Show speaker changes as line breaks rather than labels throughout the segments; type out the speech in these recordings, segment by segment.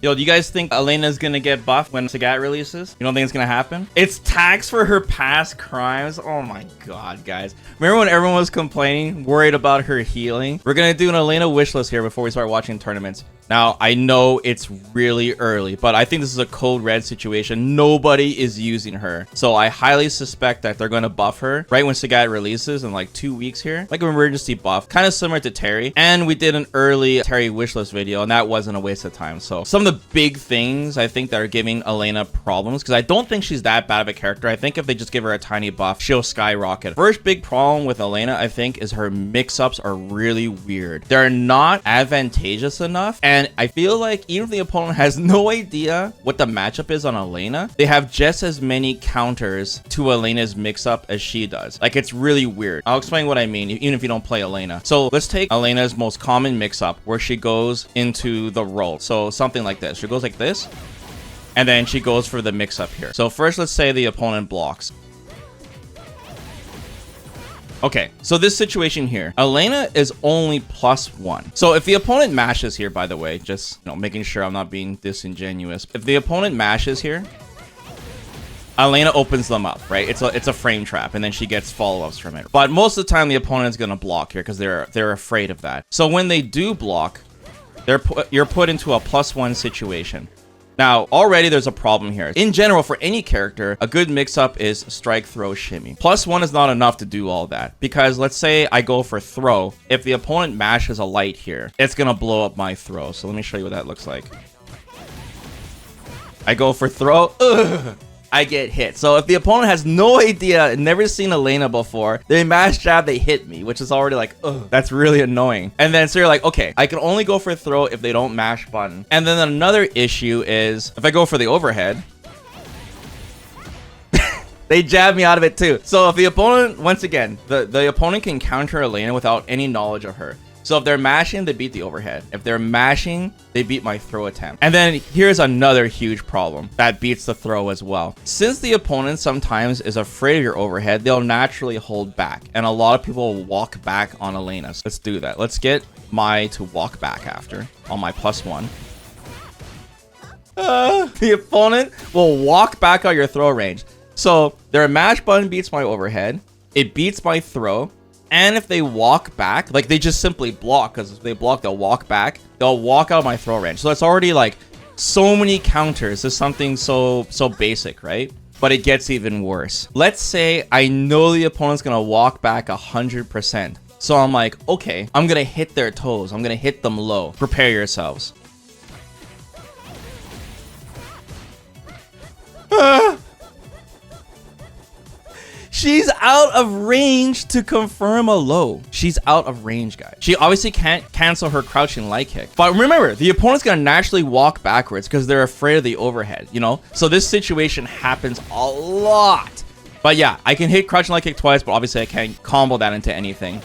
Yo, do you guys think Elena's gonna get buffed when Sagat releases? You don't think it's gonna happen? It's tax for her past crimes. Oh my god, guys. Remember when everyone was complaining, worried about her healing? We're gonna do an Elena wishlist here before we start watching tournaments. Now, I know it's really early, but I think this is a code red situation. Nobody is using her. So I highly suspect that they're going to buff her right when Sagat releases in like 2 weeks here. Like an emergency buff, kind of similar to Terry. And we did an early Terry wishlist video, and that wasn't a waste of time. So some of the big things I think that are giving Elena problems, because I don't think she's that bad of a character. I think if they just give her a tiny buff, she'll skyrocket. First big problem with Elena, I think, is her mix-ups are really weird. They're not advantageous enough. And I feel like even if the opponent has no idea what the matchup is on Elena, they have just as many counters to Elena's mix-up as she does. Like, it's really weird. I'll explain what I mean, even if you don't play Elena. So let's take Elena's most common mix-up, where she goes into the roll. So something like this. She goes like this, and then she goes for the mix-up here. So first, let's say the opponent blocks. Okay, so this situation here, Elena is only +1. So if the opponent mashes here, by the way, just making sure I'm not being disingenuous. If the opponent mashes here, Elena opens them up, right? It's a frame trap, and then she gets follow-ups from it. But most of the time, the opponent is gonna block here because they're afraid of that. So when they do block, you're put into a +1 situation. Now, already there's a problem here. In general, for any character, a good mix-up is strike, throw, shimmy. +1 is not enough to do all that, because let's say I go for throw. If the opponent mashes a light here, it's gonna blow up my throw. So let me show you what that looks like. I go for throw. Ugh. I get hit. So if the opponent has no idea, never seen Elena before, they mash jab, they hit me, which is already like, ugh, that's really annoying. And then so you're like, okay, I can only go for throw if they don't mash button. And then another issue is if I go for the overhead, they jab me out of it too. So if the opponent, once again, the opponent can counter Elena without any knowledge of her. So if they're mashing, they beat the overhead. If they're mashing, they beat my throw attempt. And then here's another huge problem that beats the throw as well. Since the opponent sometimes is afraid of your overhead, they'll naturally hold back. And a lot of people will walk back on Elena. So let's do that. Let's get Mai to walk back after on my +1. The opponent will walk back out your throw range. So their mash button beats my overhead. It beats my throw. And if they walk back, like they just simply block, because if they block, they'll walk back. They'll walk out of my throw range. So it's already like so many counters. It's something so basic, right? But it gets even worse. Let's say I know the opponent's going to walk back 100%. So I'm like, okay, I'm going to hit their toes. I'm going to hit them low. Prepare yourselves. She's out of range to confirm a low. She's out of range, guys. She obviously can't cancel her crouching light kick. But remember, the opponent's gonna naturally walk backwards because they're afraid of the overhead, So this situation happens a lot. But yeah, I can hit crouching light kick twice, but obviously I can't combo that into anything.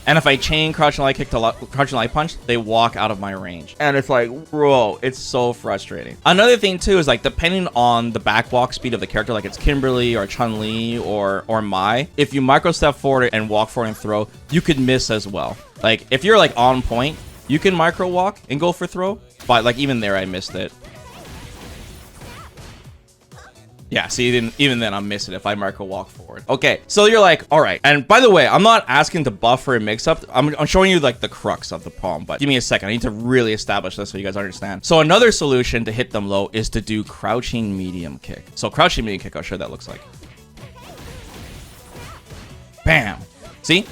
And if I chain crouching light kick to crouching light punch, they walk out of my range. And it's like, bro, it's so frustrating. Another thing too is like, depending on the backwalk speed of the character, like it's Kimberly or Chun-Li or Mai, if you micro step forward and walk forward and throw, you could miss as well. Like if you're like on point, you can micro walk and go for throw. But like even there, I missed it. Yeah, see, even then I'm missing if I micro walk forward. Okay, so you're like, all right. And by the way, I'm not asking to buff or mix up. I'm showing you like the crux of the problem, but give me a second. I need to really establish this so you guys understand. So another solution to hit them low is to do crouching medium kick. So crouching medium kick, I'll show you what that looks like. Bam. See?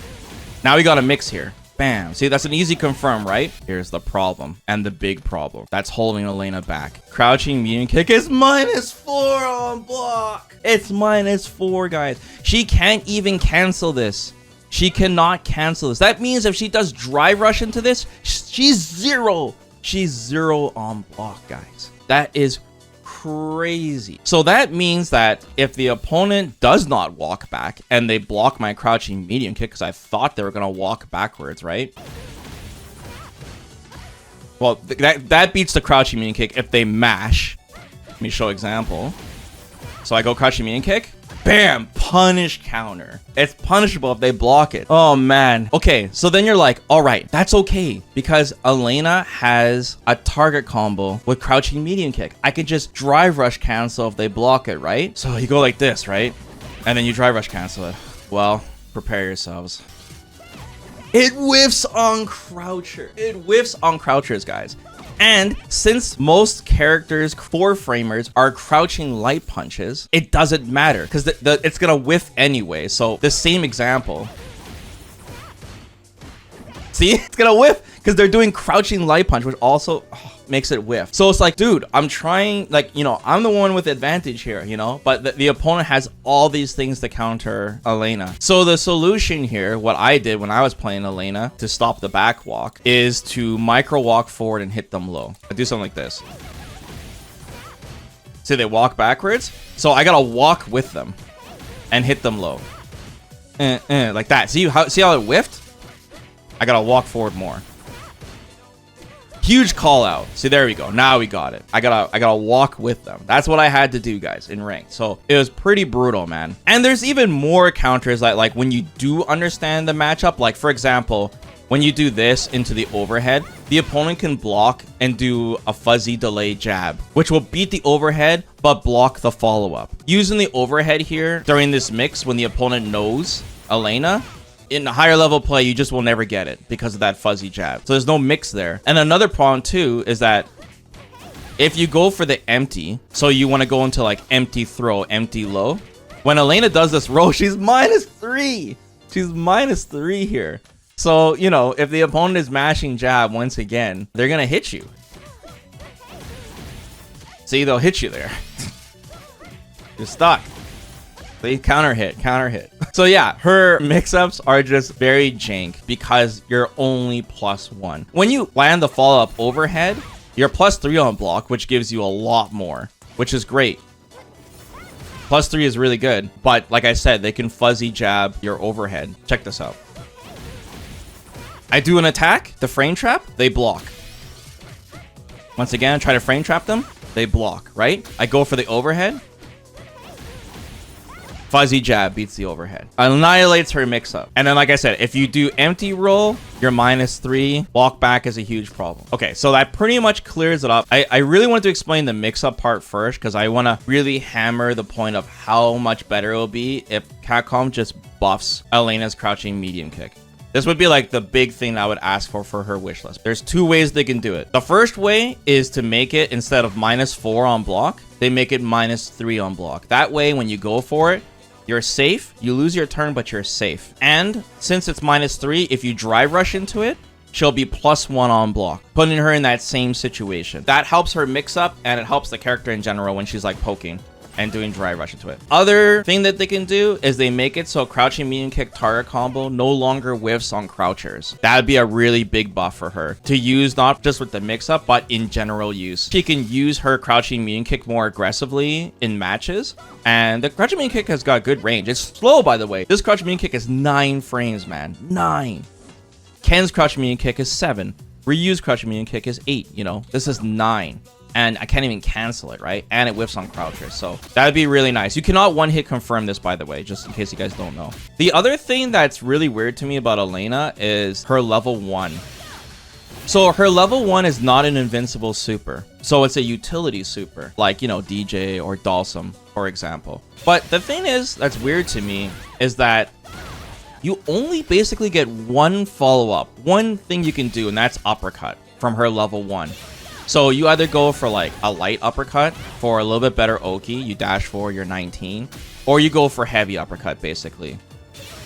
Now we got a mix here. Bam. See, that's an easy confirm, right? Here's the problem, and the big problem that's holding Elena back. Crouching medium kick is -4 on block. It's -4, guys. She can't even cancel this. She cannot cancel this. That means if she does drive rush into this, she's 0. She's 0 on block, guys. That is crazy. So that means that if the opponent does not walk back and they block my crouching medium kick, because I thought they were going to walk backwards, right? Well, that beats the crouching medium kick if they mash. Let me show example. So I go crouching medium kick. Bam, punish counter. It's punishable if they block it. Oh man. Okay, so then you're like, all right, that's okay, because Elena has a target combo with crouching medium kick. I could just drive rush cancel if they block it, right? So you go like this, right? And then you drive rush cancel it. Well, prepare yourselves. It whiffs on croucher. It whiffs on crouchers, guys. And since most characters' 4-framers are crouching light punches, it doesn't matter because it's gonna whiff anyway. So the same example. See, it's gonna whiff because they're doing crouching light punch, which also makes it whiff. So it's like, dude, I'm trying, like, you know, I'm the one with advantage here, you know, but the opponent has all these things to counter Elena. So the solution here, what I did when I was playing Elena to stop the back walk, is to micro walk forward and hit them low. I do something like this. See, they walk backwards, so I gotta walk with them and hit them low, like that. See how it whiffed? I gotta walk forward more. Huge call out. See, there we go. Now we got it. I gotta walk with them. That's what I had to do, guys, in ranked. So it was pretty brutal, man. And there's even more counters that, like, when you do understand the matchup, like for example, when you do this into the overhead, the opponent can block and do a fuzzy delay jab, which will beat the overhead but block the follow-up. Using the overhead here during this mix when the opponent knows Elena, in higher level play, you just will never get it because of that fuzzy jab. So there's no mix there. And another problem too is that if you go for the empty, so you want to go into like empty throw, empty low, when Elena does this roll, she's -3. She's -3 here. So, you know, if the opponent is mashing jab once again, they're going to hit you. See, they'll hit you there. You're stuck. They counter hit. So yeah, her mix-ups are just very jank because you're only +1. When you land the follow-up overhead, you're +3 on block, which gives you a lot more, which is great. +3 is really good, but like I said, they can fuzzy jab your overhead. Check this out. I do an attack, the frame trap, they block. Once again, try to frame trap them, they block, right? I go for the overhead. Fuzzy jab beats the overhead. Annihilates her mix-up. And then, like I said, if you do empty roll, you're -3. Walk back is a huge problem. Okay, so that pretty much clears it up. I really wanted to explain the mix-up part first because I want to really hammer the point of how much better it will be if Capcom just buffs Elena's crouching medium kick. This would be like the big thing I would ask for her wish list. There's 2 ways they can do it. The first way is to make it, instead of -4 on block, they make it -3 on block. That way, when you go for it, you're safe. You lose your turn, but you're safe. And since it's -3, if you drive rush into it, she'll be +1 on block, putting her in that same situation. That helps her mix up, and it helps the character in general when she's like poking and doing drive rush into it. Other thing that they can do is they make it so crouching medium kick target combo no longer whiffs on crouchers. That would be a really big buff for her to use, not just with the mix up, but in general use. She can use her crouching medium kick more aggressively in matches, and the crouching medium kick has got good range. It's slow, by the way. This crouching medium kick is 9 frames, man. 9. Ken's crouching medium kick is 7. Ryu's crouching medium kick is 8, you know. This is 9. And I can't even cancel it, right? And it whiffs on crouchers, so that'd be really nice. You cannot one-hit confirm this, by the way, just in case you guys don't know. The other thing that's really weird to me about Elena is her level 1. So her level 1 is not an invincible super. So it's a utility super, like, you know, DJ or Dalsum, for example. But the thing is, that's weird to me, is that you only basically get one follow-up, one thing you can do, and that's uppercut from her level 1. So you either go for like a light uppercut for a little bit better Oki, you dash forward, you're 19, or you go for heavy uppercut basically.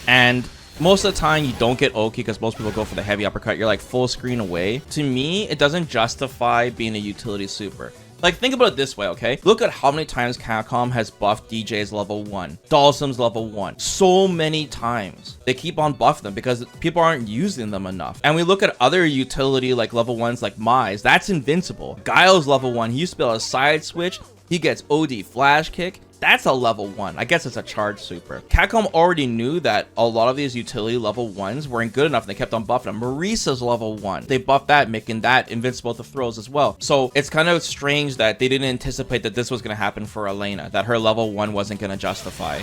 And most of the time you don't get Oki because most people go for the heavy uppercut. You're like full screen away. To me, it doesn't justify being a utility super. Like, think about it this way, okay? Look at how many times Capcom has buffed DJ's level 1, Dalsum's level 1. So many times. They keep on buffing them because people aren't using them enough. And we look at other utility, like level 1s like Mai's. That's invincible. Guile's level 1. He used to be able to side switch. He gets OD flash kick. That's a level 1. I guess it's a charge super. Capcom already knew that a lot of these utility level 1s weren't good enough, and they kept on buffing them. Marisa's level 1. They buffed that, making that invincible to throws as well. So it's kind of strange that they didn't anticipate that this was going to happen for Elena, that her level 1 wasn't going to justify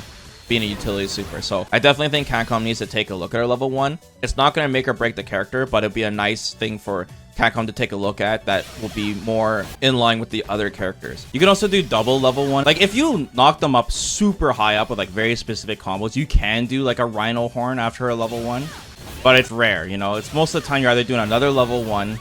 being a utility super. So I definitely think Capcom needs to take a look at her level 1. It's not going to make or break the character, but it'd be a nice thing for Capcom to take a look at that will be more in line with the other characters. You can also do double level 1. Like if you knock them up super high up with like very specific combos, you can do like a Rhino Horn after a level 1, but it's rare, you know. It's most of the time you're either doing another level 1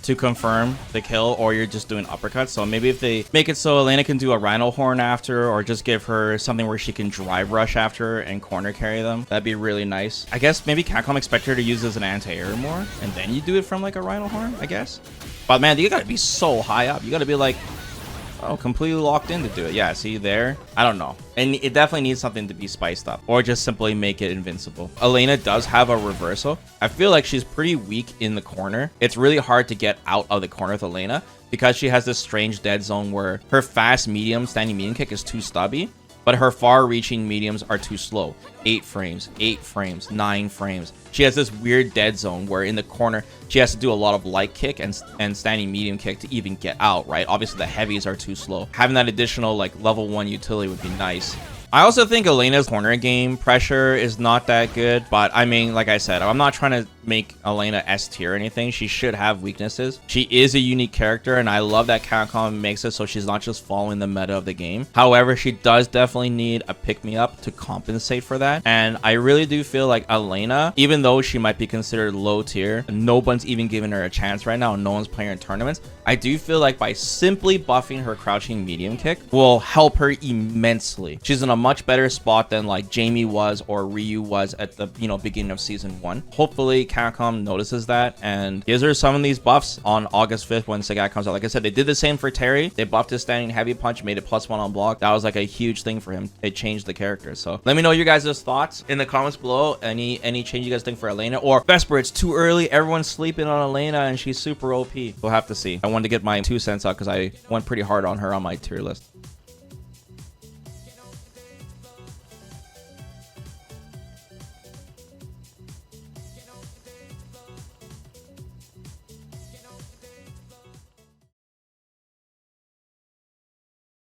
to confirm the kill, or you're just doing uppercuts. So maybe if they make it so Elena can do a Rhino Horn after, or just give her something where she can drive rush after and corner carry them, that'd be really nice. I guess maybe Capcom expect her to use as an anti-air more, and then you do it from like a Rhino Horn, I guess. But man, you gotta be so high up. You gotta be like, oh, completely locked in to do it. Yeah, see there? I don't know. And it definitely needs something to be spiced up, or just simply make it invincible. Elena does have a reversal. I feel like she's pretty weak in the corner. It's really hard to get out of the corner with Elena because she has this strange dead zone where her fast medium, standing medium kick is too stubby, but her far-reaching mediums are too slow. 8 frames, 8 frames, 9 frames. She has this weird dead zone where in the corner, she has to do a lot of light kick and standing medium kick to even get out, right? Obviously, the heavies are too slow. Having that additional, like, level 1 utility would be nice. I also think Elena's corner game pressure is not that good, but I mean, like I said, I'm not trying to make Elena S tier or anything. She should have weaknesses. She is a unique character, and I love that Capcom makes it so she's not just following the meta of the game. However, she does definitely need a pick-me-up to compensate for that, and I really do feel like Elena, even though she might be considered low tier, no one's even giving her a chance right now, and no one's playing her in tournaments, I do feel like by simply buffing her crouching medium kick will help her immensely. She's in a much better spot than like Jamie was or Ryu was at the beginning of season 1. Hopefully Capcom notices that and gives her some of these buffs on August 5th when Sagat comes out. Like I said, they did the same for Terry. They buffed his standing heavy punch, made it +1 on block. That was like a huge thing for him. It changed the character. So let me know your guys' thoughts in the comments below. Any change you guys think for Elena, or Vesper, it's too early, everyone's sleeping on Elena and she's super OP. We'll have to see. I wanted to get my 2 cents out because I went pretty hard on her on my tier list.